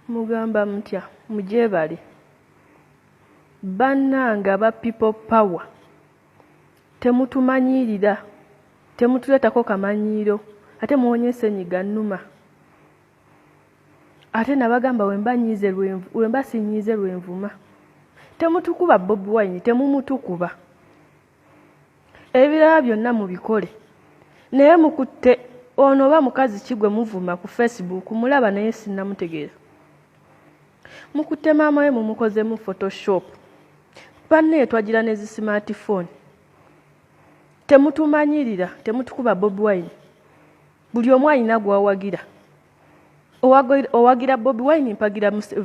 Mugamba mutya mujebale bannanga ba people power temutumanyirira temutuletako kamanyiro ate muonyese nyiga nnuma ate nabagamba wemba sinyize lwenvuma temutukuba Bobi Wine temumutukuba ebirala byonna mubikole naye mukutte ono ba mukazi kigwe muvuma ku Facebook mulaba naye sinnamutegeera mukutte maama we mumukoze mu Photoshop banne twagira ne smartphone temutumanyirira temutukuba Bobi Wine buli omu alina gwawagira owagira Bobi Wine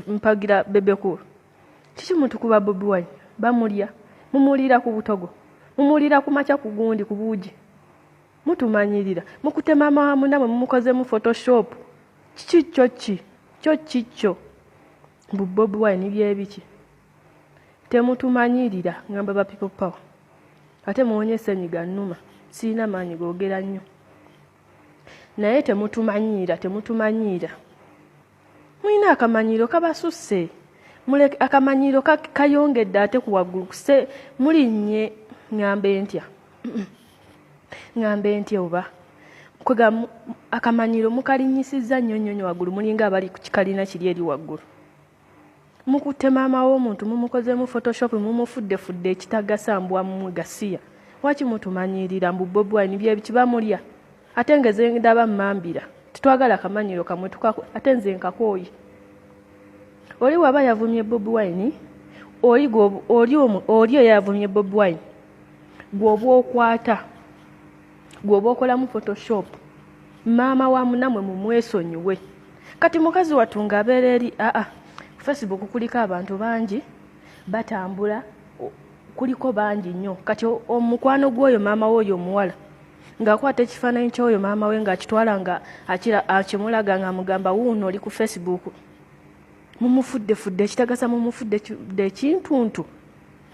mpagira Bebekulu kiki mutukuba Bobi Wine bamulya mumulira ku butogo mumulira ku macha ku gundi ku buuji mutumanyirira mukutte maama wa munamwe mumukoze mu Photoshop kyo Bobi Wine byebiki temutumanyirira ngamba ba people power ate muonyese nyiga nnuma sina manyi googera nnyo naye temutumanyira mwina akamanyiro kabasusse muleke akamanyiro kayongedde ate ku waggulu kuse mulinnye ngambe ntya oba kwega akamanyiro mukalinyisiza nnyo waggulu mulinga abali ku kikalina kiri eri waggulu mukutte maama w'omuntu mumukoze mu Photoshop mumufudde ekitagasambwa mu gasiya waki mutumanyirira mbu Bobi Wine byebiki bamulya ate ngeze ndaba mmambira tutwagala akamanyiro kamwe tukako ate nze nkakooyi oli waba yavumye Bobi Wine oli yavumye Bobi Wine gwoba okwata gwoba okola mu Photoshop maama wa munamwe mumwesonyiwe kati mukazi watunga abeera eri Facebook kuliko abantu bangi batambula kuliko bangi nnyo kati omukwano gw'oyo maama w'oyo omuwala ng'akwata ekifaananyi ky'oyo maama we ng'akitwala nga akimulaga nga mugamba wuuno oli ku Facebook mumufudde ekitagasa mumufudde ekintuntu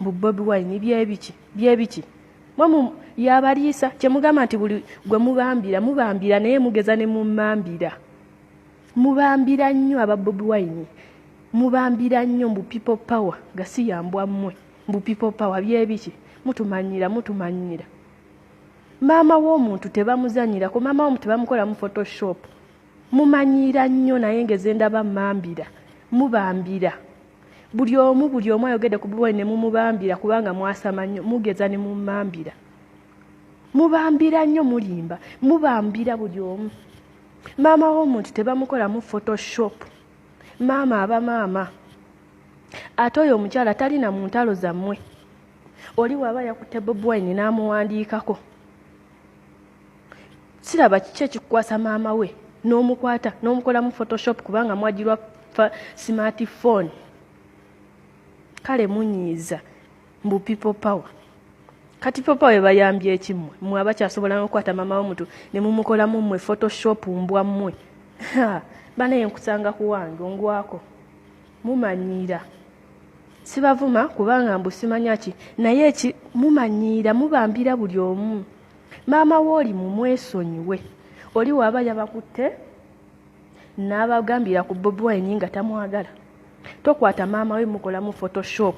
mbu Bobi Wine byebiki yabaliisa kyemugamba nti buli gwe mubambira naye mugeza ne mubambira nnyo aba Bobi Wine mubambira nnyo mbu people power gasiyambwa mmwe mbu people power byebiki mutumanyira maama w'omuntu tebamuzanyirako maama w'omuntu tebamukola mu Photoshop mumanyira nnyo naye ngeze ndaba mubambira buli omu ayogedde ku Bobi Wine ne mumubambira kubanga mwasama nnyo mugeza ne mubambira nnyo mulimba mubambira buli omu maama w'omuntu tebamukola mu Photoshop maama aba maama ate oyo omukyala talina mu ntalo zammwe oli waba yakutte Bobi Wine n'amuwandiikako siraba kiki ekikukwasa maama we n'omukwata n'omukola mu Photoshop kubanga mwagirwa smartphone kale munyiiza mbu people power kati people power bayambye ekimmwe mmwe abakyasobola n'okukwata maama w'omuntu ne mumukolamu mmwe Photoshop mbwa mmwe banaye nkusanga kuwange ongwako mumanyira sibavuma kubanga mbu simanya ki naye mumanyira mubambira buli omu maama w'oli mumwesonyiwe oli waba yabakutte n'abagambira ku Bobi Wine nga tamwagala tokwata maama we mukola mu Photoshop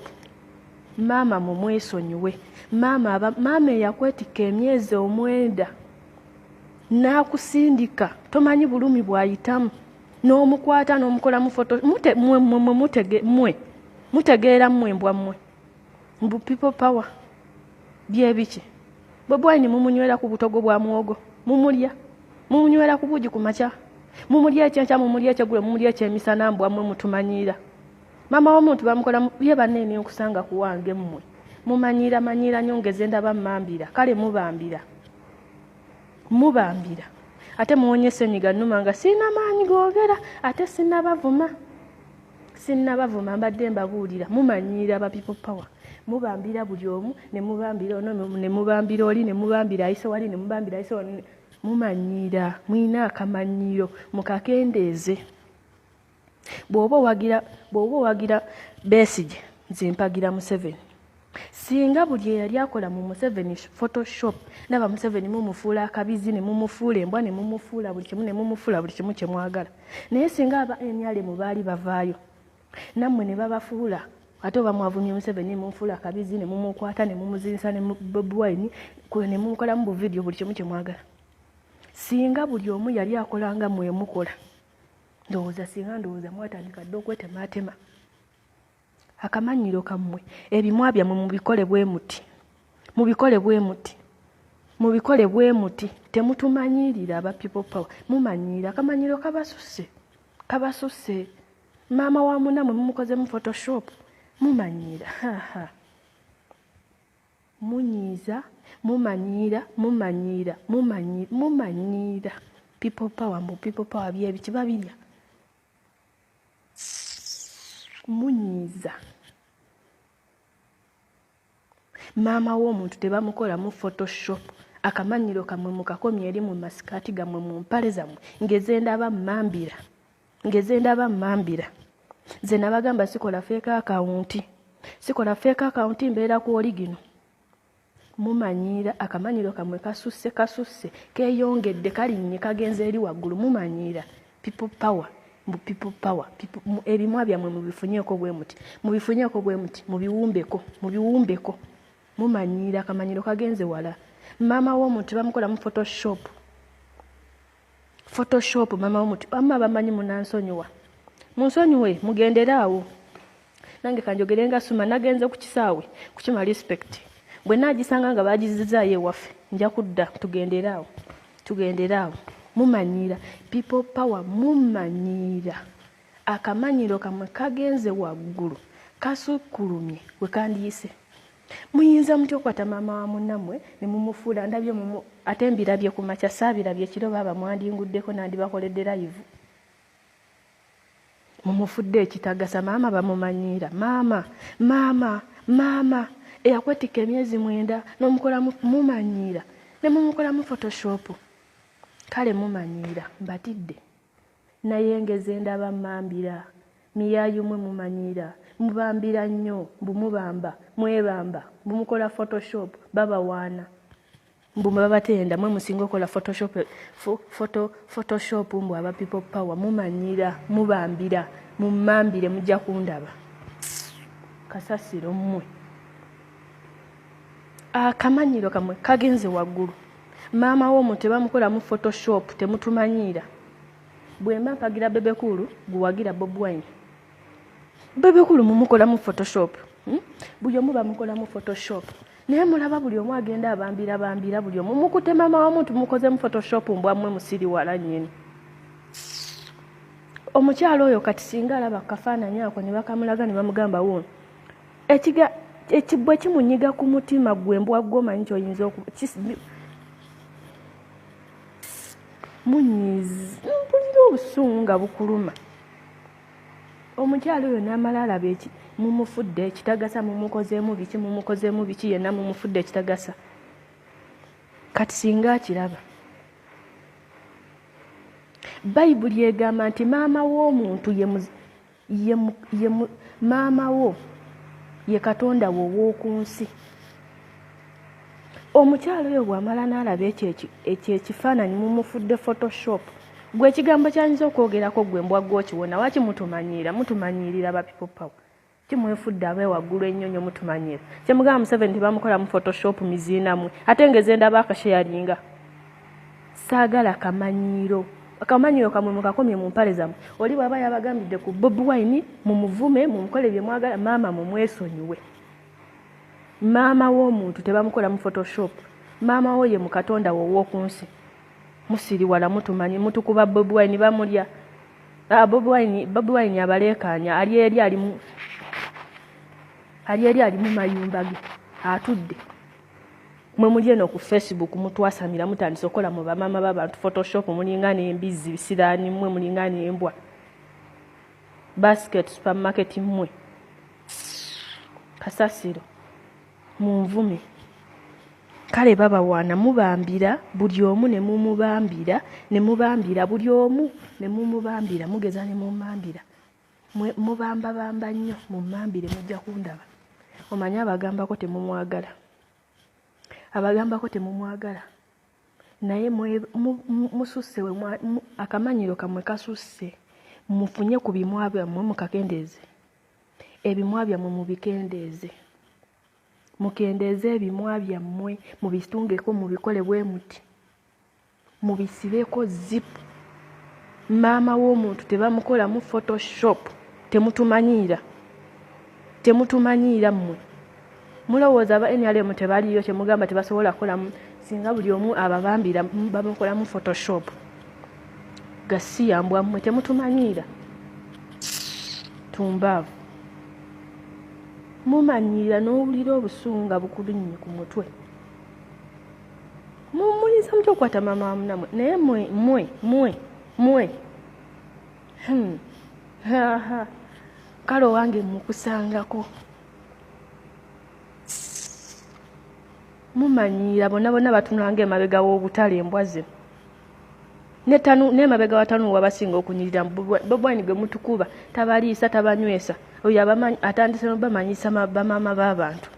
maama mumwesonyiwe maama eyakwetika emyezi 9 n'akusindika tomanyi bulumi bwayitamu n'omukwata n'omukola mu Photo mutegeera mmwe mbwa mmwe mbu people power byebiki Bobi Wine mumunywera ku butogo bwa muwogo mumunywera ku buji ku macha mumulya ekyenkya mumulya ekyegulo mumulya ekyemisana mbwa mmwe mutumanyira maama w'omuntu bamukola ye banene okusanga kuwange mmwe mumanyira nyongeze ndaba mmambira kale mubambira ate muonyese nyiga nnuma nga sina maanyi googera ate sinnabavuma mbadde mbabuulira mumanyira ba people power mubambira buli omu ne mubambira ono ne mubambira oli ne mubambira ayise wali ne mubambira ayise wali mumanyira mwina akamanyiro mukakendeeze bw'oba owagira Besigye nze mpagira Museveni singa buli eyali akola mu Museveni Photoshop naba Museveni mumufuula akabizi ne mumufuula embwa ne mumufuula buli kimu ne mumufuula buli kimu kye mwagala naye singa aba emyale mu baali bavaayo nammwe ne babafuula ate oba mwavumye Museveni mumufuula akabizi ne mumukwata ne mumuzinsa ne Bobi Wine ne mumukola mu video buli kimu kye mwagala singa buli omu yali akolanga mwe mukola ndowooza mwatandika dde okwetematema akamanyiro kammwe ebimwa byammwe mubikole bwe muti temutumanyirira aba people power mumanyira akamanyiro kabasusse maama wa munamwe mumukoze mu Photoshop mumanyira munyiza mumanyira people power byebiki babirya munyiza maama w'omuntu tebamukola mu Photoshop akamanyiro kamwe mukakomye eri mu masikati gamwe mu mpale zammwe ngeze ndaba mmambira nze nabagamba sikola fake account mbeera ku origino mumanyira akamanyiro kamwe kasusse keyongedde kalinnye kagenze eri waggulu mumanyira people power ebimwa byammwe mubifunyeeko bwe muti mubiwumbeko mumanyira akamanyiro kagenze wala maama w'omuntu bamukola mu Photoshop maama w'omuntu amma bamanyi munansonyiwa munsonyiwe mugenderaawo nange kanjogere nga Suma nagenze ku kisaawe kukima respect bwe naagisanga nga baagizizaayo ewaffe nja kudda tugenderaawo mumanyira people power mumanyira akamanyiro kamwe kagenze waggulu kasukulumye we kandiyise muyinza mutya okwata maama wa munnamwe ne mumufuula ndabye ate mbirabye ku makya saabirabye kiro baaba mwandinguddeko nandibakoledde live mumufudde ekitagasa maama bamumanyira maama eyakwetika emyezi 9 n'omukola mumanyira ne mumukola mu Photoshop kale mumanyira mbatidde naye ngeze ndaba mmambira miyayu mwe mumanyira mubambira nnyo mwebamba bumukola Photoshop babawaana babatenda mwe musinga okola Photoshop mbu aba people power mumanyira mubambira mumambire mujja kundaba kasasiro mmwe akamanyiro kamwe kagenze waggulu maama w'omuntu tebamukola mu Photoshop temutumanyira bwemba mpagira bebekulu guwagira Bobi Wine bebekulu mumukola mu Photoshop buli omu bamukola mu Photoshop naye mulaba buli omu agenda abambira buli omu mukute maama w'omuntu mukoze mu Photoshop mbwammwe musiri wala nnyini omukyalo oyo kati singa alaba kafaananyi ako ne bakamulaga ne bamugamba wuuno ekibwe kimunyiga ku mutima gwe mbwa gwomanyi kyoyinza munyiza mpulira obusungu nga bukuluma omukyalo oyo n'amala alaba mumufudde ekitagasa mumukozeemu biki yenna mumufudde ekitagasa kati singa akiraba bayibuli egamba nti maama w'omuntu maama wo ye katonda wo ow'oku nsi omukyalo oyo bw'amala n'alaba ekyo ekifaananyi mumufudde Photoshop gwe ekigambo kyayinza okwogerako gwe mbwa gwokiwona waki mutumanyirira ba people power kimwefudde abe waggulu ennyonyo mutumanyira kyemugamba Museveni tebamukola mu Photoshop miziinamwe ate ngeze ndaba akasharinga saagala akamanyiro kamwe mukakomye mu mpale zammwe oli bw'aba yabagambidde ku Bobi Wine mumuvume mumukole bye mwagala maama mumwesonyiwe maama w'omuntu tebamukola mu Photoshop maama wo ye mukatonda wo ow'oku nsi musiriwala mutumanyi mutukuba Bobi Wine bamulya Bobi Wine abaleekaanya ali eri ali mu mayumba ge atudde mwe muli eno ku Facebook mutwasamira mutandise okola mu bamaama b'abantu Photoshop mulinga n'embizi bisiraani mmwe mulinga n'embwa basket supermarket mmwe kasasiro munvume kale babawaana mubambira buli omu ne mumubambira buli omu ne mumubambira mugeza ne mumambira mubamba nnyo mumambire mujja kundaba omanyi abagambako temumwagala naye mususse akamanyiro kamwe kasusse mufunye ku bimwa byammwe mukakendeeze ebimwa byammwe mubikendeeze mukendeeze ebimwa byammwe mubitungeko mubikole bwe muti mubisibeko zipu maama w'omuntu tebamukolamu photoshop temutumanyiira mmwe mulowooza aba NRM tebaliyo temugamba tebasobola kukolamu singa buli omu ababambira bamukolamu photoshop gasiyambwa mmwe temutumanyiira tumbaavu mumanyiira n'owulira obusunga bukulunnyi ku mutwe mumuliza mutya okukwata maama wamunamwe naye mwe kale owange mukusangako mumanyiira bonna batunanga emabega w'obutale embwa ze n'emabega watanu wabasinga okunyirira bobwani gwe mutukuba tabaliisa tabanywesa oyo atandise nobamanyisa bamaama b'abantu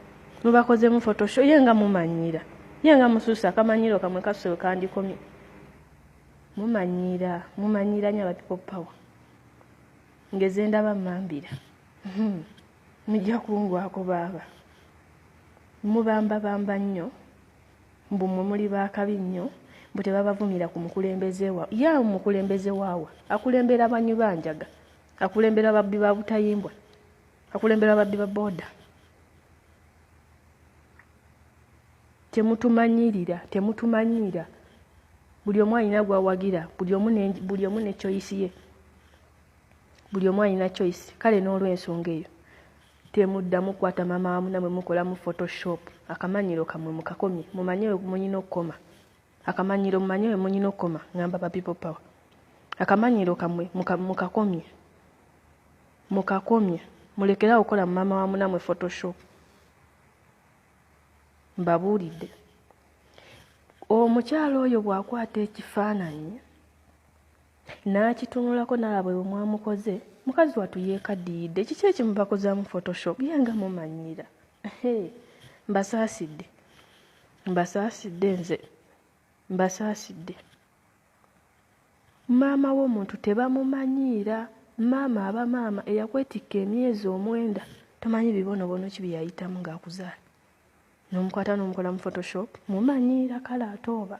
mubakozemu photoshop ye nga mumanyiira ye nga mususa akamanyiro kamwe kasusewe kandikomye mumanyiira nnyo aba people power ngeze ndaba mmambira mujja kungwako baaba mubamba nnyo mbu mmwe muli baakabi nnyo mbu tebabavumira ku mukulembeze waawe ya mukulembeze waawe akulembera abanyu banjaga akulembera babbi ba butayimbwa akulembera babbi ba boda temutumanyiira buli omu alina gwawagira buli omu ne choice ye buli omu alina choice kale n'olw'ensonga eyo temuddamu kukwata maama wamunamwe mukolamu photoshop akamanyiro kamwe mukakomye mumanye munyina okukoma akamanyiro mumanye munyina okukoma ngamba ba people power akamanyiro kamwe mukakomye mulekera okukola maama wamunamwe photoshop mbabuulidde omukyalo oyo bw'akwata ekifaananyi n'akitunulako n'alaba bwe mwamukoze mukazi watu yeekaddiridde kiki ekimubakozaamu photoshop yenga mumanyiira mbasaasidde maama w'omuntu tebamumanyiira maama aba maama eyakwetikka emyezi 9 tomanyi bibonobono ki byeyayitamu ng'akuzaala n'omukwata n'omukola mu photoshop mumanyiira kale ate oba